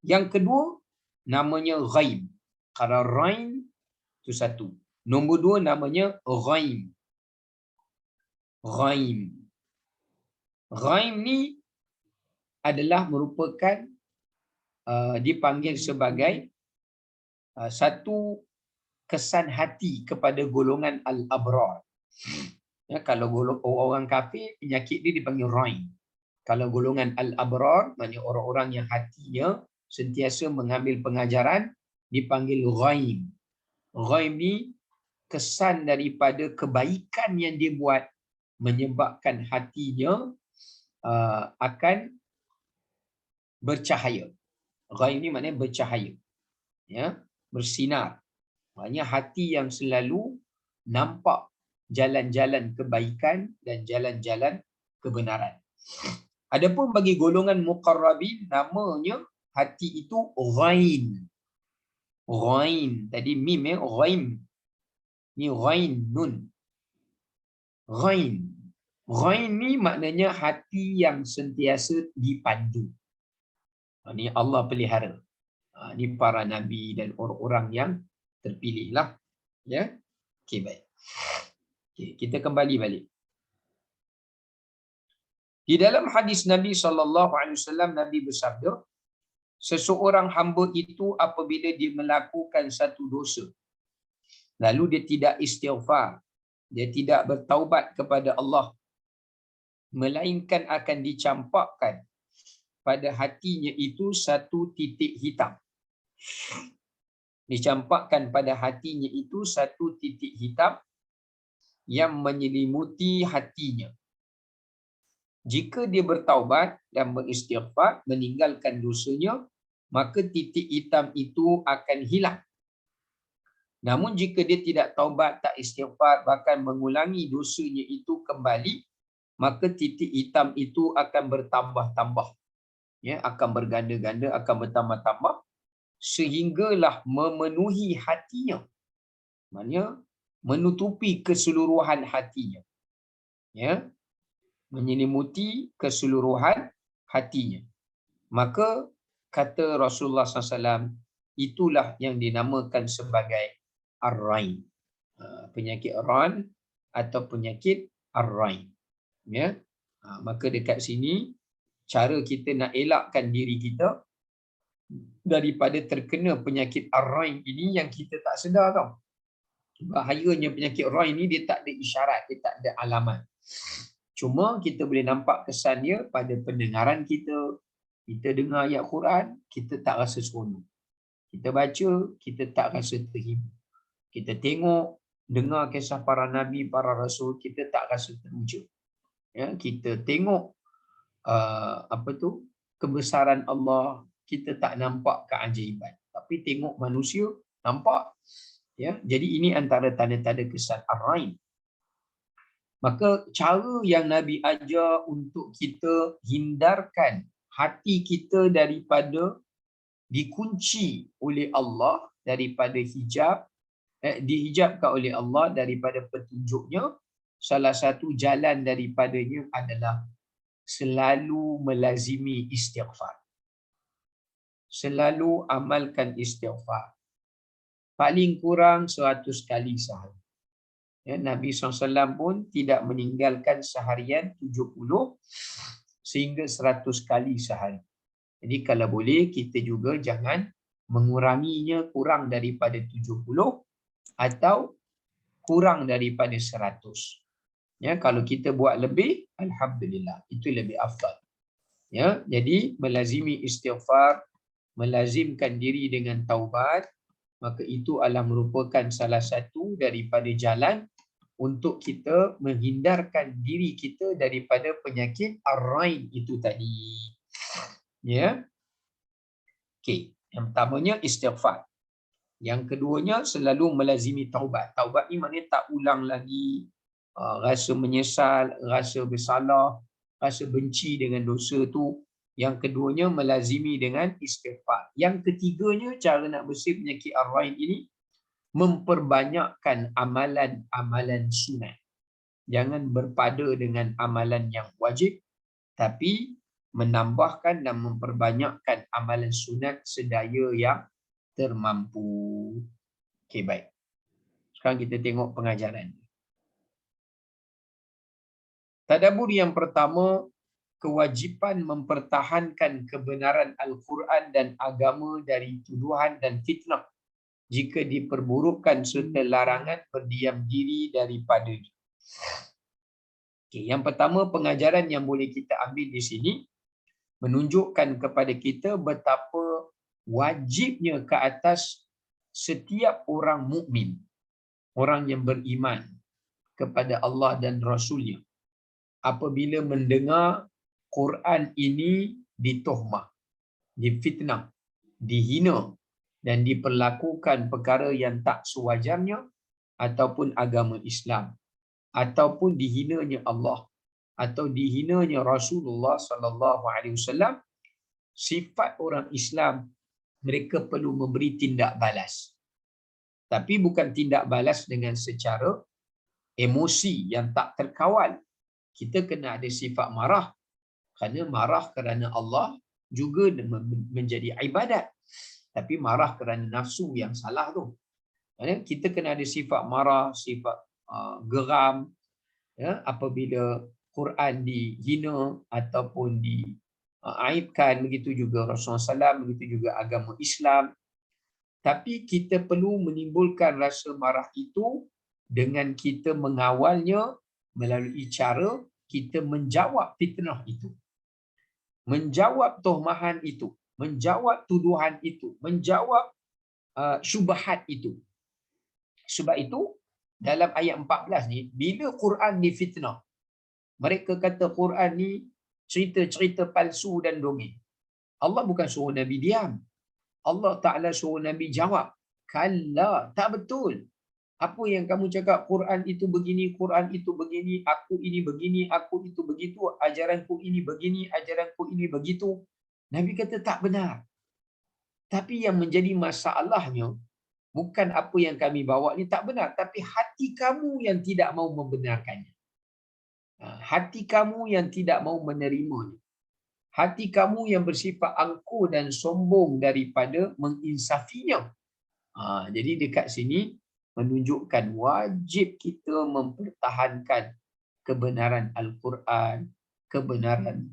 Yang kedua, namanya ghaib. Kalau rain itu satu. Nombor 2 namanya ghaib. Ghaib. Ghaib ni adalah merupakan dipanggil sebagai satu kesan hati kepada golongan al-abrar. Ya, kalau orang kafir, penyakit dia dipanggil rain. Kalau golongan al-abrar, maknanya orang-orang yang hatinya sentiasa mengambil pengajaran, dipanggil ghaim. Ghaim ni kesan daripada kebaikan yang dia buat menyebabkan hatinya akan bercahaya. Ghaim ni maknanya bercahaya. Ya, bersinar. Maknanya hati yang selalu nampak jalan-jalan kebaikan dan jalan-jalan kebenaran. Adapun bagi golongan muqarrabin, namanya hati itu ghain. Ghain. Tadi mim ya, ghaim. Ni ghain nun. Ghain. Ghain ni maknanya hati yang sentiasa dipandu. Ini Allah pelihara. Ini para nabi dan orang-orang yang terpilih lah. Ya. Okey, baik. Okay, kita kembali balik. Di dalam hadis Nabi SAW, Nabi bersabda, seseorang hamba itu apabila dia melakukan satu dosa, lalu dia tidak istighfar, dia tidak bertaubat kepada Allah, melainkan akan dicampakkan pada hatinya itu satu titik hitam. Dicampakkan pada hatinya itu satu titik hitam yang menyelimuti hatinya. Jika dia bertaubat dan beristighfar, meninggalkan dosanya, maka titik hitam itu akan hilang. Namun jika dia tidak taubat, tak istighfar, bahkan mengulangi dosanya itu kembali, maka titik hitam itu akan bertambah-tambah. Ya, akan berganda-ganda, akan bertambah-tambah sehinggalah memenuhi hatinya. Maksudnya menutupi keseluruhan hatinya. Ya, menyelimuti keseluruhan hatinya. Maka kata Rasulullah SAW, itulah yang dinamakan sebagai ar-rain. Penyakit rain atau penyakit ar-rain. Ya. Maka dekat sini cara kita nak elakkan diri kita daripada terkena penyakit ar-rain ini yang kita tak sedar tau. Bahayanya penyakit rain ni, dia tak ada isyarat, dia tak ada alamat. Cuma kita boleh nampak kesannya pada pendengaran kita. Kita dengar ayat Quran, kita tak rasa seronok. Kita baca, kita tak rasa terhibur. Kita tengok, dengar kisah para nabi, para rasul, kita tak rasa teruja. Ya, kita tengok kebesaran Allah, kita tak nampak keajaiban. Tapi tengok manusia, nampak. Ya, jadi ini antara tanda-tanda kesan ar-rain. Maka cara yang Nabi ajar untuk kita hindarkan hati kita daripada dikunci oleh Allah, daripada dihijabkan oleh Allah daripada petunjuknya, salah satu jalan daripadanya adalah selalu melazimi istighfar. Selalu amalkan istighfar. Paling kurang 100 kali sehari. Ya, Nabi SAW pun tidak meninggalkan seharian 70 sehingga 100 kali sehari. Jadi kalau boleh, kita juga jangan menguranginya kurang daripada 70 atau kurang daripada 100. Ya, kalau kita buat lebih, alhamdulillah, itu lebih afdal. Ya, jadi melazimi istighfar, melazimkan diri dengan taubat, maka itu adalah merupakan salah satu daripada jalan untuk kita menghindarkan diri kita daripada penyakit ar-rain itu tadi. Ya. Okey, yang pertamanya istighfar. Yang keduanya selalu melazimi taubat. Taubat ni maknanya tak ulang lagi, rasa menyesal, rasa bersalah, rasa benci dengan dosa tu. Yang keduanya melazimi dengan istighfar. Yang ketiganya cara nak bersih penyakit ar-rain ini, memperbanyakkan amalan-amalan sunat. Jangan berpada dengan amalan yang wajib, tapi menambahkan dan memperbanyakkan amalan sunat sedaya yang termampu. Okey, baik. Sekarang kita tengok pengajaran. Tadabbur yang pertama, kewajipan mempertahankan kebenaran Al-Quran dan agama dari tuduhan dan fitnah jika diperburukkan serta larangan berdiam diri daripadanya. Okay, yang pertama, pengajaran yang boleh kita ambil di sini menunjukkan kepada kita betapa wajibnya ke atas setiap orang mukmin, orang yang beriman kepada Allah dan Rasul-Nya, apabila mendengar Quran ini ditohmah, difitnah, dihina dan diperlakukan perkara yang tak sewajarnya ataupun agama Islam, ataupun dihinanya Allah atau dihinanya Rasulullah sallallahu alaihi wasallam, sifat orang Islam mereka perlu memberi tindak balas. Tapi bukan tindak balas dengan secara emosi yang tak terkawal. Kita kena ada sifat marah, kerana marah kerana Allah juga menjadi ibadat. Tapi marah kerana nafsu yang salah tu. Kita kena ada sifat marah, sifat geram, ya, apabila Quran dihina ataupun diaibkan, begitu juga Rasulullah SAW, begitu juga agama Islam. Tapi kita perlu menimbulkan rasa marah itu dengan kita mengawalnya melalui cara kita menjawab fitnah itu, menjawab tohmahan itu, menjawab tuduhan itu, menjawab syubhat itu. Sebab itu dalam ayat 14 ni, bila Quran difitnah, mereka kata Quran ni cerita-cerita palsu dan dongeng. Allah bukan suruh Nabi diam. Allah Ta'ala suruh Nabi jawab. Kalla, tak betul. Apa yang kamu cakap Quran itu begini, Quran itu begini, aku ini begini, aku itu begitu, ajaranku ini begini, ajaranku ini begitu. Nabi kata tak benar. Tapi yang menjadi masalahnya, bukan apa yang kami bawa ni tak benar, tapi hati kamu yang tidak mau membenarkannya. Hati kamu yang tidak mau menerimanya. Hati kamu yang bersifat angkuh dan sombong daripada menginsafinya. Jadi dekat sini menunjukkan wajib kita mempertahankan kebenaran Al-Quran, kebenaran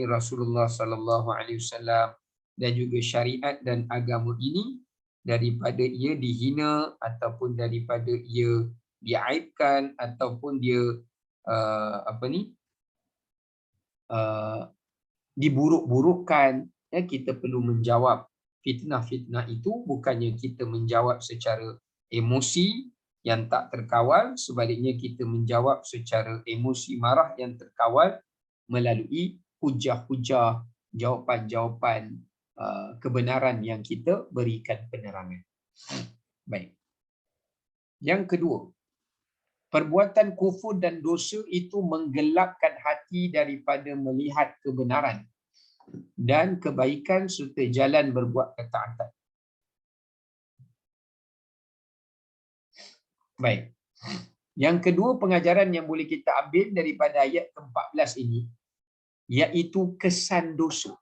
Rasulullah sallallahu alaihi wasallam dan juga syariat dan agama ini daripada ia dihina ataupun daripada ia diaibkan ataupun dia diburuk-burukkan. Ya, kita perlu menjawab fitnah-fitnah itu, bukannya kita menjawab secara emosi yang tak terkawal, sebaliknya kita menjawab secara emosi marah yang terkawal melalui hujah-hujah, jawapan-jawapan kebenaran yang kita berikan penerangan. Baik. Yang kedua, perbuatan kufur dan dosa itu menggelapkan hati daripada melihat kebenaran dan kebaikan serta jalan berbuat ketaatan. Baik. Yang kedua pengajaran yang boleh kita ambil daripada ayat ke-14 ini, iaitu kesan dosa.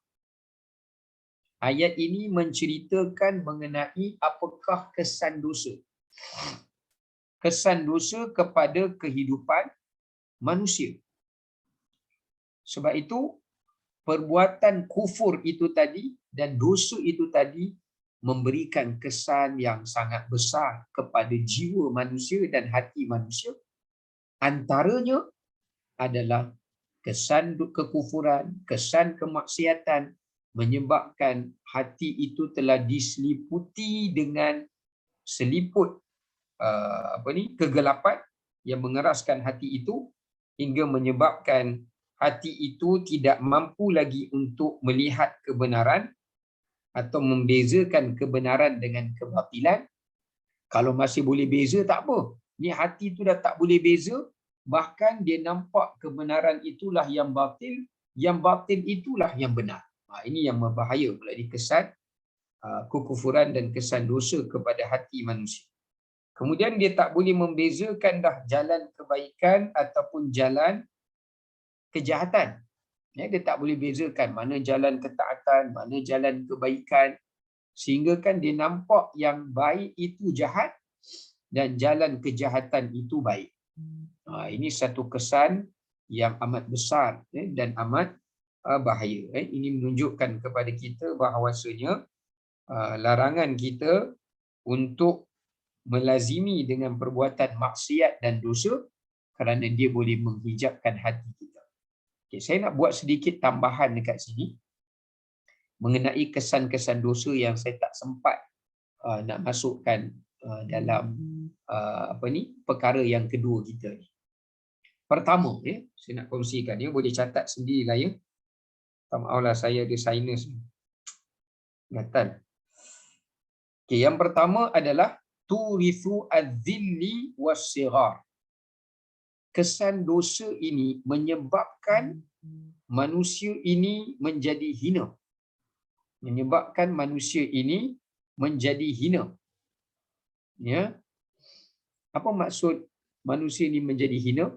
Ayat ini menceritakan mengenai apakah kesan dosa. Kesan dosa kepada kehidupan manusia. Sebab itu, perbuatan kufur itu tadi dan dosa itu tadi memberikan kesan yang sangat besar kepada jiwa manusia dan hati manusia. Antaranya adalah kesan kekufuran, kesan kemaksiatan menyebabkan hati itu telah diseliputi dengan seliput kegelapan yang mengeraskan hati itu hingga menyebabkan hati itu tidak mampu lagi untuk melihat kebenaran atau membezakan kebenaran dengan kebatilan. Kalau masih boleh beza tak apa. Ni hati itu dah tak boleh beza, bahkan dia nampak kebenaran itulah yang batil itulah yang benar. Ini yang berbahaya pula di kesan kekufuran dan kesan dosa kepada hati manusia. Kemudian dia tak boleh membezakan dah jalan kebaikan ataupun jalan kejahatan. Dia tak boleh bezakan mana jalan ketaatan, mana jalan kebaikan. Sehingga kan dia nampak yang baik itu jahat dan jalan kejahatan itu baik. Ini satu kesan yang amat besar dan amat bahaya. Ini menunjukkan kepada kita bahawasanya larangan kita untuk melazimi dengan perbuatan maksiat dan dosa kerana dia boleh menghijabkan hati kita. Okay, saya nak buat sedikit tambahan dekat sini mengenai kesan-kesan dosa yang saya tak sempat nak masukkan dalam perkara yang kedua kita ni. Pertama, saya nak kongsikan, boleh catat sendirilah ya. Maaflah, saya ada sinus gatal. Okay, yang pertama adalah turithu adzilli wassighar. Kesan dosa ini menyebabkan manusia ini menjadi hina. Menyebabkan manusia ini menjadi hina. Ya. Apa maksud manusia ini menjadi hina?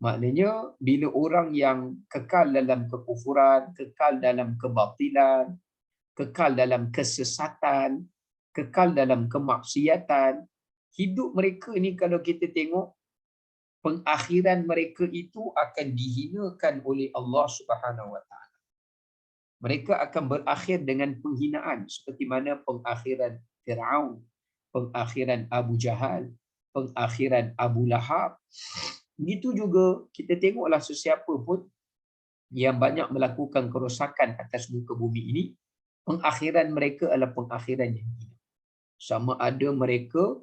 Maknanya bila orang yang kekal dalam kekufuran, kekal dalam kebatilan, kekal dalam kesesatan, kekal dalam kemaksiatan, hidup mereka ni kalau kita tengok, pengakhiran mereka itu akan dihinakan oleh Allah Subhanahu Wa Taala. Mereka akan berakhir dengan penghinaan seperti mana pengakhiran Firaun, pengakhiran Abu Jahal, pengakhiran Abu Lahab. Begitu juga kita tengoklah sesiapa pun yang banyak melakukan kerosakan atas muka bumi ini, pengakhiran mereka adalah pengakhiran yang hina. Sama ada mereka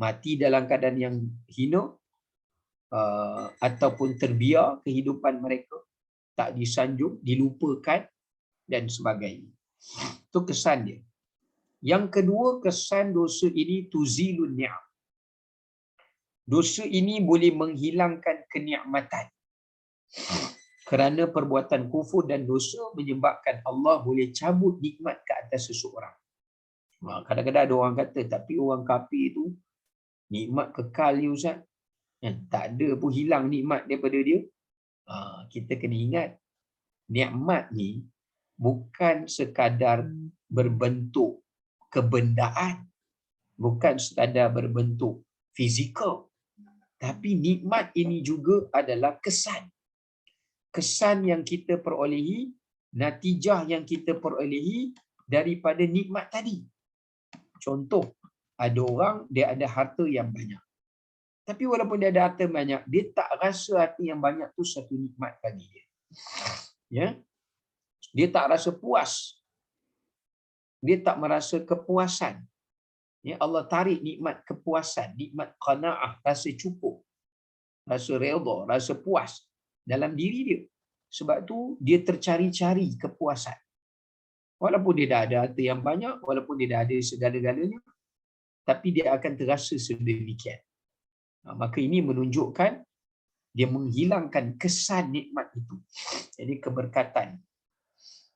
mati dalam keadaan yang hina, ataupun terbiar kehidupan mereka, tak disanjung, dilupakan dan sebagainya. Itu kesan dia. Yang kedua, kesan dosa ini tuzilun ni'am. Dosa ini boleh menghilangkan kenikmatan. Kerana perbuatan kufur dan dosa menyebabkan Allah boleh cabut nikmat ke atas seseorang. Kadang-kadang ada orang kata, tapi orang kafir itu nikmat kekal ni Ustaz. Tak ada pun hilang nikmat daripada dia. Kita kena ingat, nikmat ni bukan sekadar berbentuk kebendaan, bukan sekadar berbentuk fizikal, tapi nikmat ini juga adalah kesan. Kesan yang kita perolehi, natijah yang kita perolehi daripada nikmat tadi. Contoh, ada orang dia ada harta yang banyak. Tapi walaupun dia ada harta banyak, dia tak rasa harta yang banyak tu satu nikmat bagi dia. Ya. Dia tak rasa puas. Dia tak merasa kepuasan. Ya, Allah tarik nikmat kepuasan, nikmat qanaah, rasa cukup, rasa redha, rasa puas dalam diri dia. Sebab tu dia tercari-cari kepuasan. Walaupun dia dah ada harta yang banyak, walaupun dia dah ada segala-galanya, tapi dia akan terasa sedemikian. Maka ini menunjukkan dia menghilangkan kesan nikmat itu. Jadi keberkatan.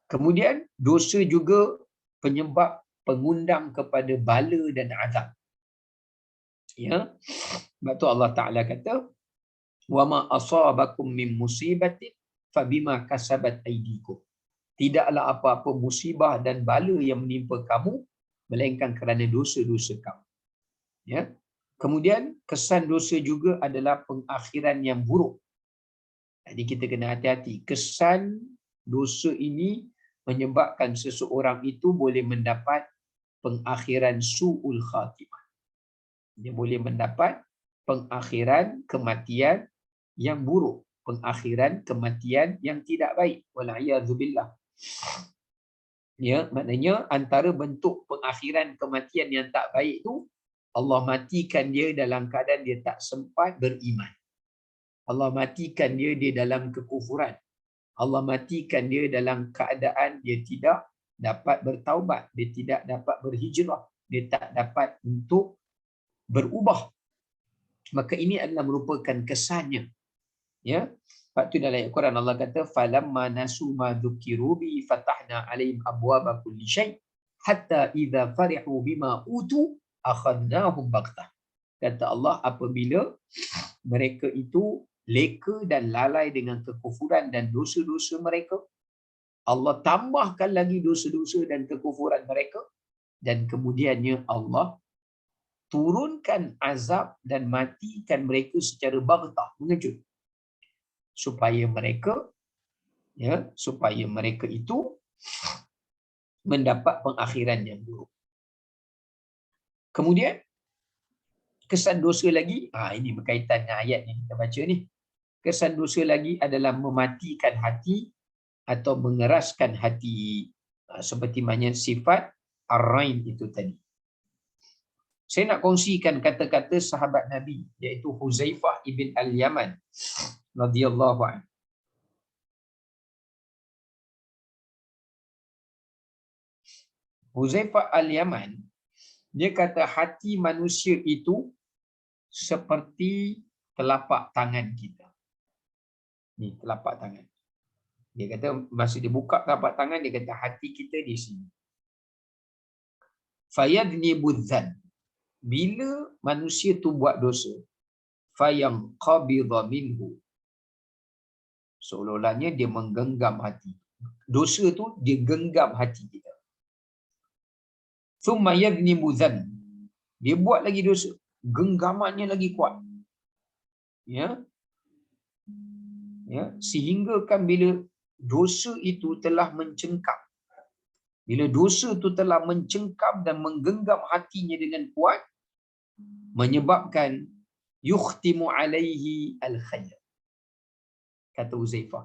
Kemudian dosa juga penyebab pengundang kepada bala dan azab. Ya. Sebab tu Allah Taala kata, "Wa ma asabakum min musibatin fabima kasabat aydikum." Tidaklah apa-apa musibah dan bala yang menimpa kamu melainkan kerana dosa-dosa kamu. Ya. Kemudian kesan dosa juga adalah pengakhiran yang buruk. Jadi kita kena hati-hati. Kesan dosa ini menyebabkan seseorang itu boleh mendapat pengakhiran su'ul khatimah. Dia boleh mendapat pengakhiran kematian yang buruk, pengakhiran kematian yang tidak baik. Wala'iyadzubillah. Ya, maknanya antara bentuk pengakhiran kematian yang tak baik tu, Allah matikan dia dalam keadaan dia tak sempat beriman. Allah matikan dia dalam kekufuran. Allah matikan dia dalam keadaan dia tidak dapat bertaubat, dia tidak dapat berhijrah, dia tak dapat untuk berubah. Maka ini adalah merupakan kesannya. Ya. Sebab tu dalam Al-Quran Allah kata, "Falamma nasu ma dzukiru bi fatahna 'alaihim abwaaba kulli syai' hatta idza farihu bima utu akhadnahum baghtah." Kata Allah, apabila mereka itu leka dan lalai dengan kekufuran dan dosa-dosa mereka, Allah tambahkan lagi dosa-dosa dan kekufuran mereka, dan kemudiannya Allah turunkan azab dan matikan mereka secara baghtah, mengejut. supaya mereka itu mendapat pengakhiran yang buruk. Kemudian kesan dosa lagi, ini berkaitan dengan ayat yang kita baca ni. Kesan dosa lagi adalah mematikan hati atau mengeraskan hati, seperti mana sifat ar-rain itu tadi. Saya nak kongsikan kata-kata sahabat Nabi, iaitu Huzaifah ibn al-Yaman radhiyallahu anhu. Huzaifah al-Yaman, dia kata hati manusia itu seperti telapak tangan kita. Ni telapak tangan. Dia kata masa dia buka telapak tangan, dia kata hati kita di sini. Fayadni budzan. Bila manusia tu buat dosa, fayam qabidha minhu. Seolah-olahnya dia menggenggam hati. Dosa tu dia genggam hati kita. Thumma yadni budzan. Dia buat lagi dosa, genggamannya lagi kuat. Ya. Sehingga kan bila dosa itu telah mencengkam. Bila dosa itu telah mencengkam dan menggenggam hatinya dengan kuat, menyebabkan yukhtimu alaihi al-khair. Kata Huzaifah,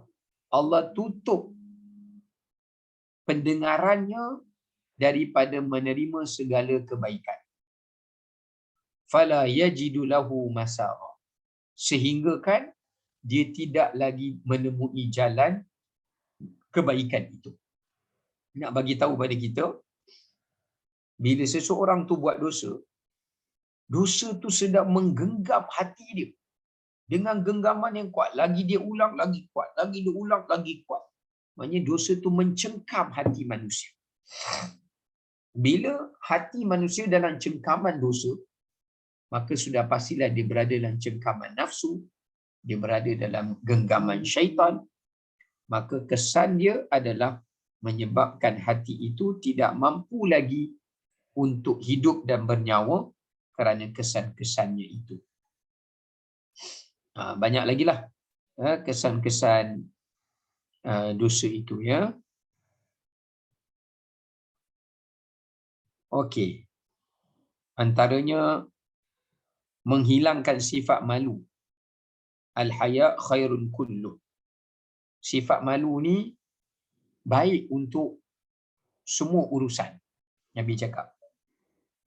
Allah tutup pendengarannya daripada menerima segala kebaikan. Fala yajidu lahu masara. Sehingga kan dia tidak lagi menemui jalan kebaikan itu. Nak bagi tahu pada kita, bila seseorang tu buat dosa, dosa tu sedang menggenggam hati dia dengan genggaman yang kuat. Lagi dia ulang lagi kuat, lagi dia ulang lagi kuat. Maksudnya dosa tu mencengkam hati manusia. Bila hati manusia dalam cengkaman dosa, maka sudah pastilah dia berada dalam cengkaman nafsu, dia berada dalam genggaman syaitan. Maka kesan dia adalah menyebabkan hati itu tidak mampu lagi untuk hidup dan bernyawa kerana kesan-kesannya itu. Banyak lagi lah kesan-kesan dosa itu, ya. Okey. Antaranya menghilangkan sifat malu. Al-haya khairun kullu. Sifat malu ni baik untuk semua urusan, Nabi cakap.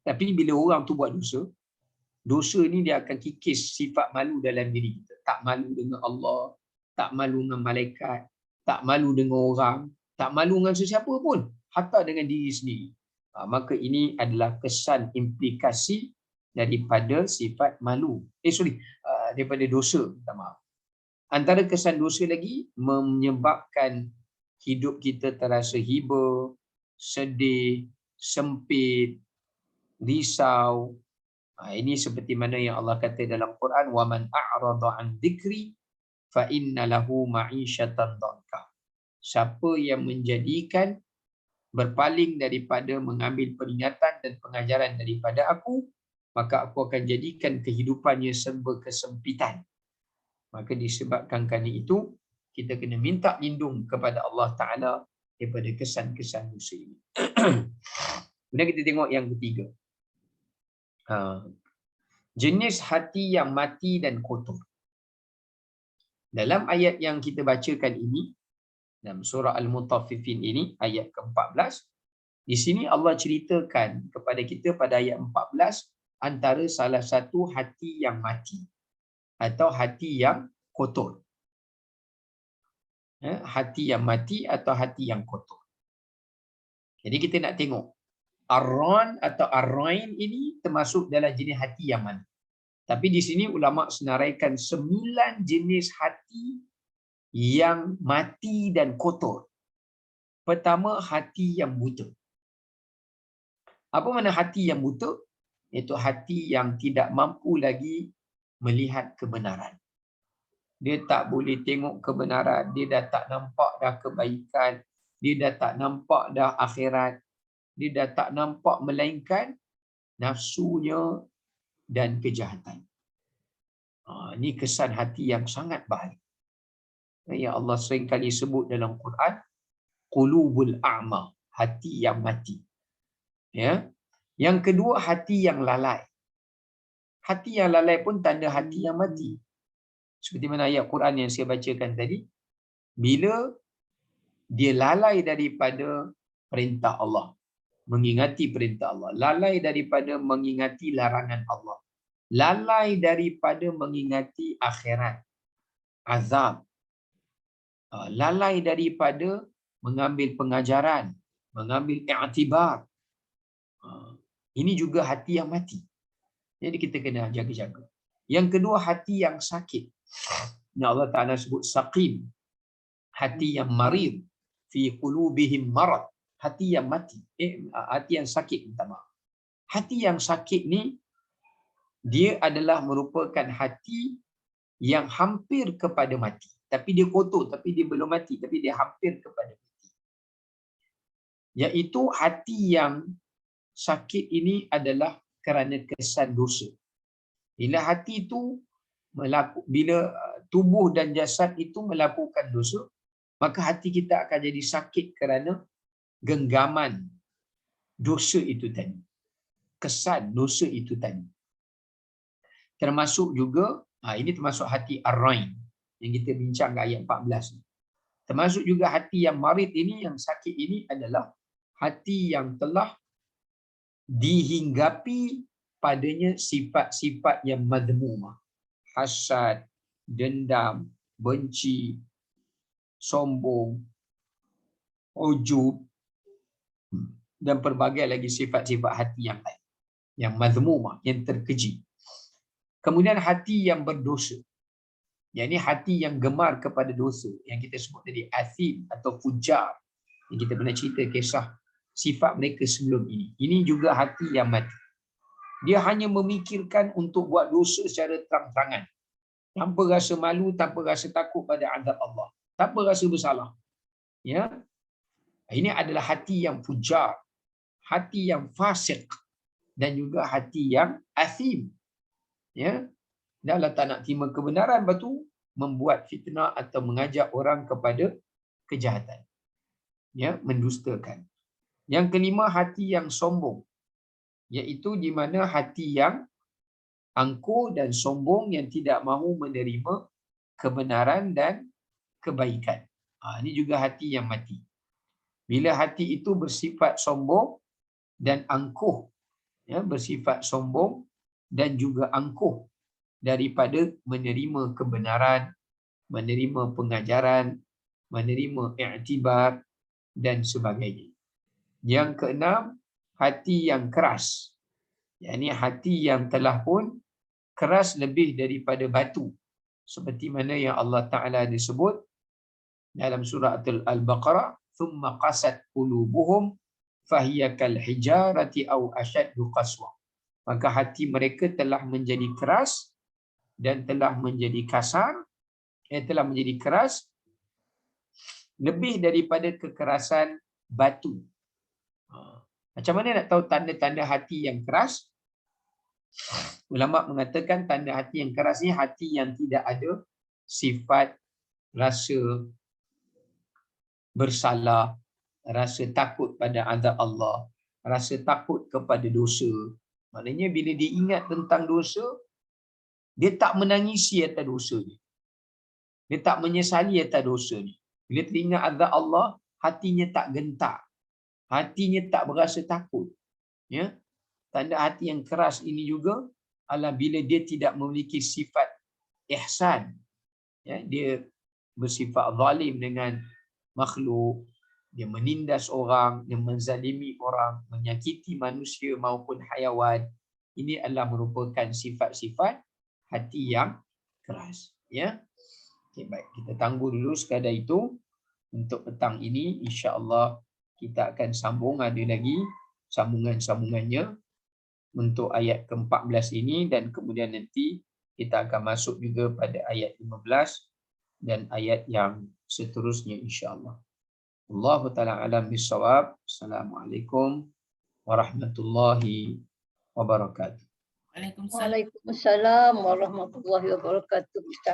Tapi bila orang tu buat dosa, dosa ni dia akan kikis sifat malu dalam diri kita. Tak malu dengan Allah, tak malu dengan malaikat, tak malu dengan orang, tak malu dengan sesiapa pun, hatta dengan diri sendiri. Maka ini adalah kesan implikasi daripada sifat malu. Daripada dosa, minta maaf. Antara kesan dosa lagi, menyebabkan hidup kita terasa hiba, sedih, sempit, risau. Ini seperti mana yang Allah kata dalam Quran, wa man a'rada an dzikri fa inna lahu ma'isyatan dhanka. Siapa yang menjadikan berpaling daripada mengambil peringatan dan pengajaran daripada aku, maka aku akan jadikan kehidupannya serba kesempitan. Maka disebabkan kerana itu, kita kena minta lindung kepada Allah Ta'ala daripada kesan-kesan dosa ini. Kemudian kita tengok yang ketiga. Jenis hati yang mati dan kotor. Dalam ayat yang kita bacakan ini, dalam surah Al-Mutaffifin ini, ayat ke-14, di sini Allah ceritakan kepada kita pada ayat 14, antara salah satu hati yang mati atau hati yang kotor. Hati yang mati atau hati yang kotor. Jadi kita nak tengok ar-ran atau ar-rain ini termasuk dalam jenis hati yang mana. Tapi di sini ulama senaraikan 9 jenis hati yang mati dan kotor. Pertama, hati yang buta. Apa makna hati yang buta? Iaitu hati yang tidak mampu lagi melihat kebenaran. Dia tak boleh tengok kebenaran, dia dah tak nampak dah kebaikan, dia dah tak nampak dah akhirat, dia dah tak nampak melainkan nafsunya dan kejahatan. Ini kesan hati yang sangat bahaya. yang Allah sering kali sebut dalam Quran, qulubul a'ma, hati yang mati. Ya. Yang kedua, hati yang lalai. Hati yang lalai pun tanda hati yang mati. Seperti mana ayat Quran yang saya bacakan tadi, bila dia lalai daripada perintah Allah, mengingati perintah Allah, lalai daripada mengingati larangan Allah, lalai daripada mengingati akhirat, azab, lalai daripada mengambil pengajaran, mengambil i'tibar. Ini juga hati yang mati. Jadi kita kena jaga-jaga. Yang kedua, hati yang sakit. Yang Allah Ta'ala sebut saqim. Hati yang marid. Fi qulubihim marad. Hati yang mati. Hati yang sakit, minta maaf. Hati yang sakit ni, dia adalah merupakan hati yang hampir kepada mati. Tapi dia kotor, tapi dia belum mati. Tapi dia hampir kepada mati. Iaitu hati yang sakit ini adalah kerana kesan dosa. Bila hati itu bila tubuh dan jasad itu melakukan dosa, maka hati kita akan jadi sakit kerana genggaman dosa itu tadi. Kesan dosa itu tadi. Termasuk juga, ini termasuk hati ar-rain yang kita bincang ayat 14 ni. Termasuk juga hati yang marid ini, yang sakit ini adalah hati yang telah dihinggapi padanya sifat-sifat yang madhmumah. Hasad, dendam, benci, sombong, ujub, dan pelbagai lagi sifat-sifat hati yang lain. Yang madhmumah, yang terkeji. Kemudian hati yang berdosa. Yang ini hati yang gemar kepada dosa. Yang kita sebut tadi athim atau fujar. Yang kita pernah cerita kisah sifat mereka sebelum ini. Ini juga hati yang mati. Dia hanya memikirkan untuk buat dosa secara terang-terangan. Tanpa rasa malu, tanpa rasa takut pada azab Allah. Tanpa rasa bersalah. Ya. Ini adalah hati yang fujar. Hati yang fasik. Dan juga hati yang athim. Ya. Dan Allah tak nak terima kebenaran, lepas tu membuat fitnah atau mengajak orang kepada kejahatan. Ya, mendustakan. Yang kelima, hati yang sombong. Iaitu di mana hati yang angkuh dan sombong, yang tidak mahu menerima kebenaran dan kebaikan. Ini juga hati yang mati. Bila hati itu bersifat sombong dan angkuh, ya, bersifat sombong dan juga angkuh daripada menerima kebenaran, menerima pengajaran, menerima i'tibar dan sebagainya. Yang keenam, hati yang keras. Yakni hati yang telah pun keras lebih daripada batu. Seperti mana yang Allah Ta'ala disebut dalam surah Al-Baqarah, "Thumma qasat qulubuhum fahiya kal hijarati aw ashaddu qaswa." Maka hati mereka telah menjadi keras dan telah menjadi kasar, telah menjadi keras lebih daripada kekerasan batu. Macam mana nak tahu tanda-tanda hati yang keras? Ulama mengatakan tanda hati yang keras ni hati yang tidak ada sifat rasa bersalah, rasa takut pada azab Allah, rasa takut kepada dosa. Maknanya bila dia ingat tentang dosa, dia tak menangisi atas dosa ni. Dia tak menyesali atas dosa ni. Bila teringat azab Allah, hatinya tak gentar. Hatinya tak berasa takut. Ya. Tanda hati yang keras ini juga adalah bila dia tidak memiliki sifat ihsan. Ya, dia bersifat zalim dengan makhluk, dia menindas orang, dia menzalimi orang, menyakiti manusia maupun haiwan. Ini adalah merupakan sifat-sifat hati yang keras. Ya. Okay, baik, kita tangguh dulu sekadar itu untuk petang ini. Insya-Allah kita akan sambung, ada lagi sambungan-sambungannya untuk ayat ke-14 ini, dan kemudian nanti kita akan masuk juga pada ayat 15 dan ayat yang seterusnya insya-Allah. Allahu taala alam bisawab. Assalamualaikum warahmatullahi wabarakatuh. Waalaikumsalam warahmatullahi wabarakatuh. Ustaz.